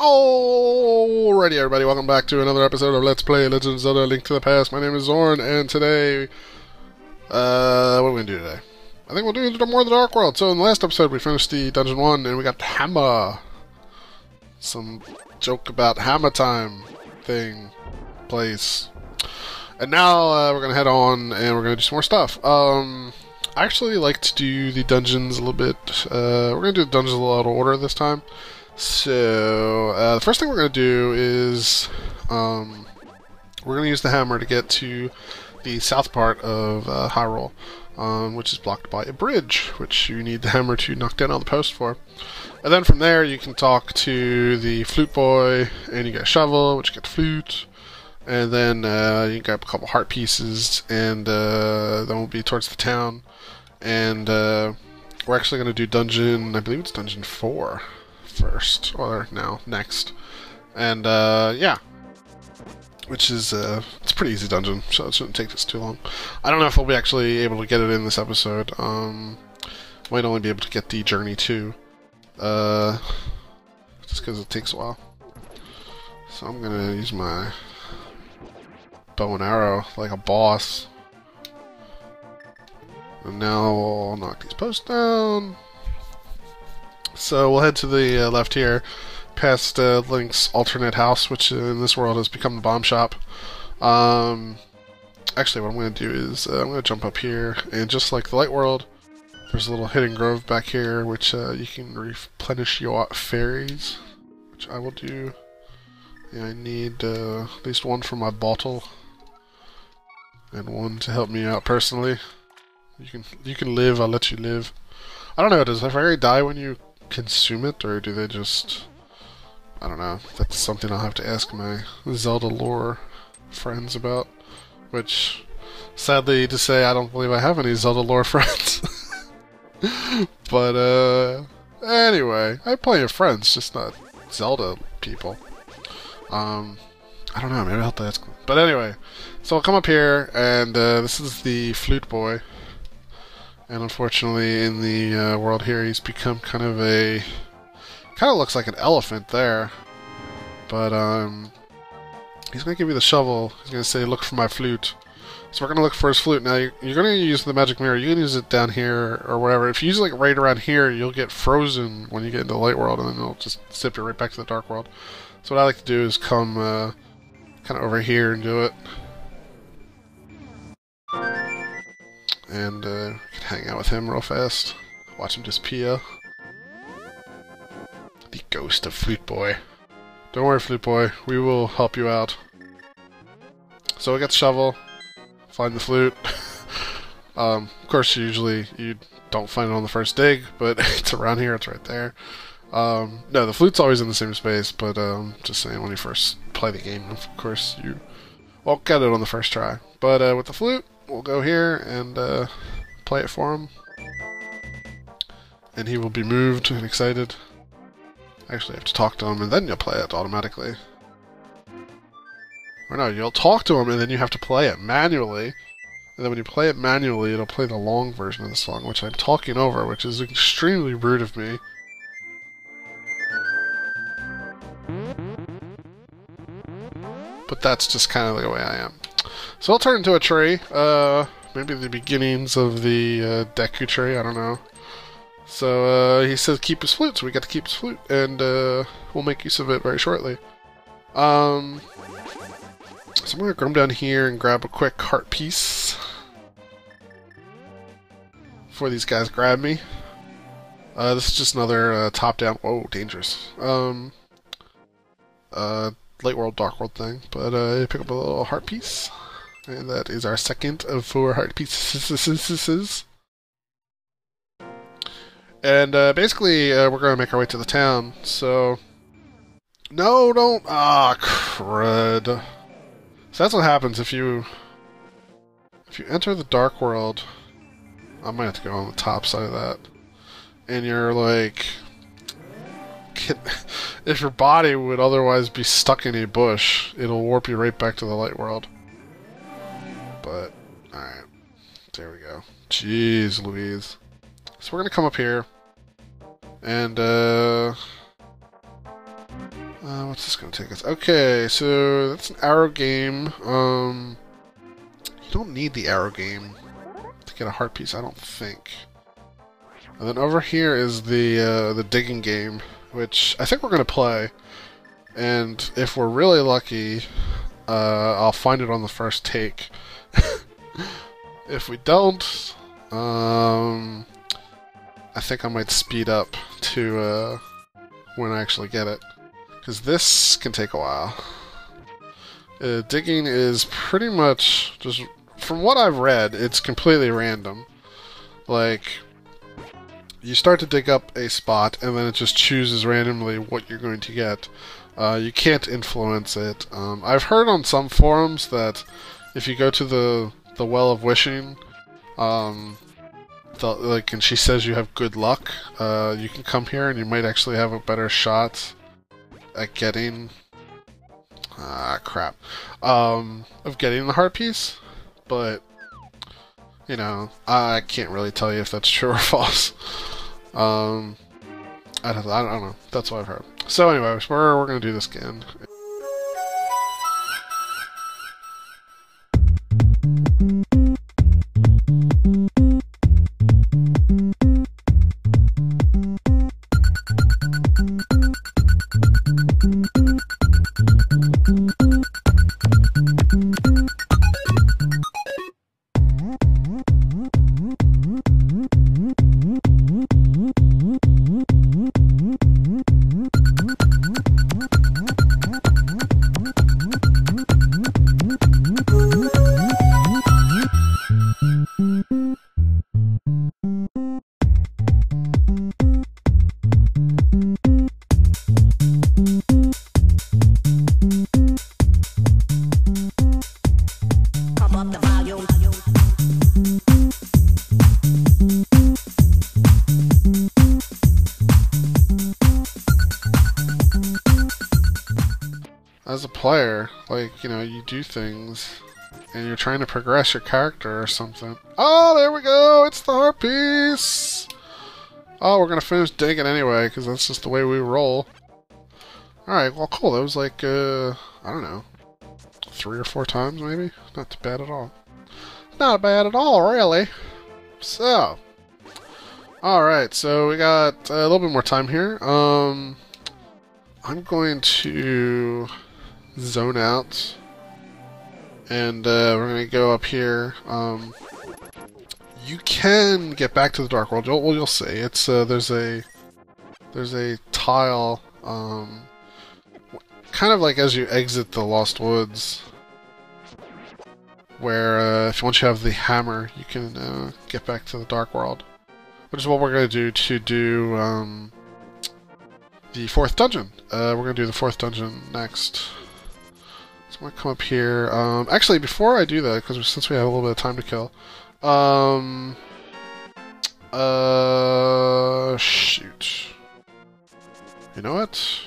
Alrighty, everybody, welcome back to another episode of Let's Play Legend of Zelda: Link to the Past. My name is Zorn, and today, what are we gonna do today? I think we'll do more of the Dark World. So in the last episode, we finished the Dungeon 1, and we got the Hammer. Some joke about Hammer Time thing, place. And now, we're gonna head on, and we're gonna do some more stuff. I actually like to do the dungeons a little bit, we're gonna do the dungeons a little out of order this time. So, the first thing we're going to do is, we're going to use the hammer to get to the south part of Hyrule, which is blocked by a bridge, which you need the hammer to knock down all the posts for. And then from there, you can talk to the flute boy, and you get a shovel, which you get the flute, and then you can grab a couple heart pieces, and then we'll be towards the town, and we're actually going to do dungeon, I believe it's dungeon 4. First, or now, next. And, yeah. Which is, it's a pretty easy dungeon, so it shouldn't take us too long. I don't know if we'll be actually able to get it in this episode. Might only be able to get the Journey 2. Just because it takes a while. So I'm gonna use my bow and arrow like a boss. And now we'll knock these posts down. So we'll head to the left here, past Link's alternate house, which in this world has become the bomb shop. Actually, what I'm going to do is I'm going to jump up here, and just like the light world, there's a little hidden grove back here, which you can replenish your fairies, which I will do. Yeah, I need at least one for my bottle, and one to help me out personally. You can live. I'll let you live. I don't know. Does a fairy die when you consume it, or do they just... I don't know. That's something I'll have to ask my Zelda lore friends about. Which, sadly to say, I don't believe I have any Zelda lore friends. But, anyway, I have plenty of friends, just not Zelda people. I don't know, maybe I'll have to ask them. But anyway, so I'll come up here, and this is the flute boy. And unfortunately, in the world here, he's become kind of looks like an elephant there. But, he's going to give you the shovel. He's going to say, look for my flute. So we're going to look for his flute. Now, you're going to use the magic mirror. You can use it down here or wherever. If you use it like right around here, you'll get frozen when you get into the light world, and then it'll just zip you right back to the dark world. So what I like to do is come kind of over here and do it. And we can hang out with him real fast. Watch him disappear. The ghost of Flute Boy. Don't worry, Flute Boy. We will help you out. So we got the shovel. Find the flute. Of course, usually you don't find it on the first dig, but it's around here. It's right there. No, the flute's always in the same space, but just saying, when you first play the game, of course, you won't get it on the first try. But with the flute, we'll go here and play it for him. And he will be moved and excited. Actually, I have to talk to him and then you'll play it automatically. Or no, you'll talk to him and then you have to play it manually. And then when you play it manually, it'll play the long version of the song, which I'm talking over, which is extremely rude of me. But that's just kind of the way I am. So I'll turn into a tree. Maybe the beginnings of the Deku tree, I don't know. So he says keep his flute, so we get to keep his flute, and we'll make use of it very shortly. So I'm going to come down here and grab a quick heart piece before these guys grab me. This is just another top-down... Whoa, dangerous. Light world, dark world thing, but pick up a little heart piece. And that is our second of 4 heart pieces. And basically, we're going to make our way to the town. So, no, don't. Ah, crud. So that's what happens if you enter the dark world. I might have to go on the top side of that. And you're like, if your body would otherwise be stuck in a bush, it'll warp you right back to the light world. But, alright. There we go. Jeez Louise. So we're gonna come up here. And, What's this going to take us? Okay, so that's an arrow game. You don't need the arrow game to get a heart piece, I don't think. And then over here is the digging game, which I think we're going to play. And if we're really lucky, I'll find it on the first take. If we don't, I think I might speed up to when I actually get it. Because this can take a while. Digging is pretty much just, from what I've read, it's completely random. Like, you start to dig up a spot, and then it just chooses randomly what you're going to get. You can't influence it. I've heard on some forums that if you go to the Well of Wishing, and she says you have good luck, you can come here and you might actually have a better shot at getting of getting the heart piece, but you know, I can't really tell you if that's true or false. I don't know. That's what I've heard. So anyways, we're gonna do this again. As a player, like, you know, you do things and you're trying to progress your character or something. Oh, there we go! It's the heart piece! Oh, we're gonna finish digging anyway, because that's just the way we roll. Alright, well, cool. That was like, I don't know, 3 or 4 times, maybe? Not too bad at all. Not bad at all, really. So, alright, so we got a little bit more time here. I'm going to zone out, and we're going to go up here. You can get back to the Dark World. You'll see. It's there's a tile, kind of like as you exit the Lost Woods, where once you have the hammer, you can get back to the Dark World, which is what we're going to do the 4th dungeon. We're going to do the 4th dungeon next. So I'm going to come up here. Actually, before I do that, because since we have a little bit of time to kill, shoot. You know what?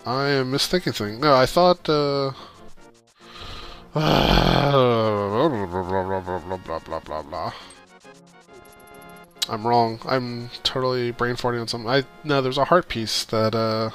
I am misthinking things. No, I thought, blah, blah, blah, blah. I'm wrong. I'm totally brain farting on something. No, there's a heart piece that, I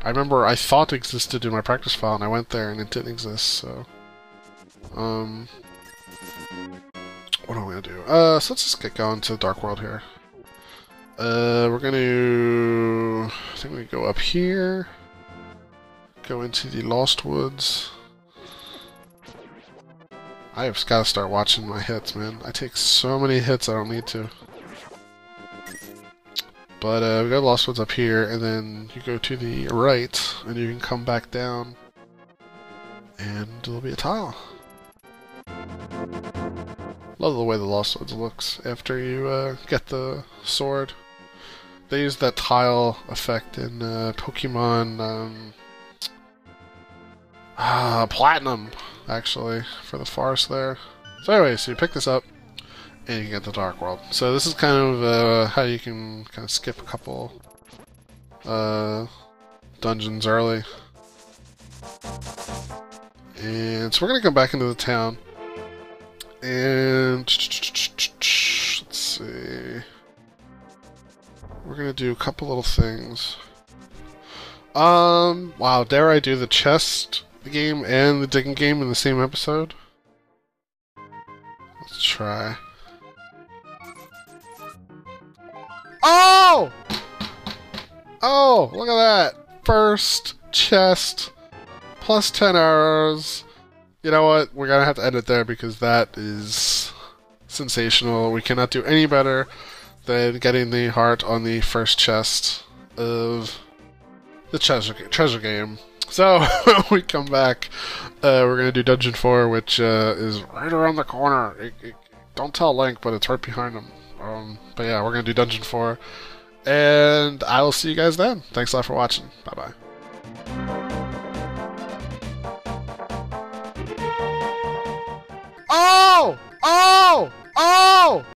remember I thought existed in my practice file, and I went there and it didn't exist, so... what am I gonna do? So let's just get going to the Dark World here. We're gonna... I think we go up here. Go into the Lost Woods. I have gotta start watching my hits, man. I take so many hits I don't need to. But we got Lost Woods up here, and then you go to the right, and you can come back down, and there'll be a tile. Love the way the Lost Woods looks after you get the sword. They use that tile effect in Pokemon Platinum, actually, for the forest there. So anyway, so you pick this up, and you get the Dark World. So this is kind of how you can kind of skip a couple dungeons early. And so we're going to come back into the town. And let's see. We're going to do a couple little things. Wow, dare I do the chest game and the digging game in the same episode? Let's try. Oh! Oh, look at that! First chest, plus 10 arrows. You know what? We're gonna have to end it there because that is sensational. We cannot do any better than getting the heart on the first chest of the treasure game. So, when we come back, we're going to do Dungeon 4, which is right around the corner. Don't tell Link, but it's right behind him. But yeah, we're going to do Dungeon 4, and I will see you guys then. Thanks a lot for watching. Bye-bye. Oh! Oh! Oh!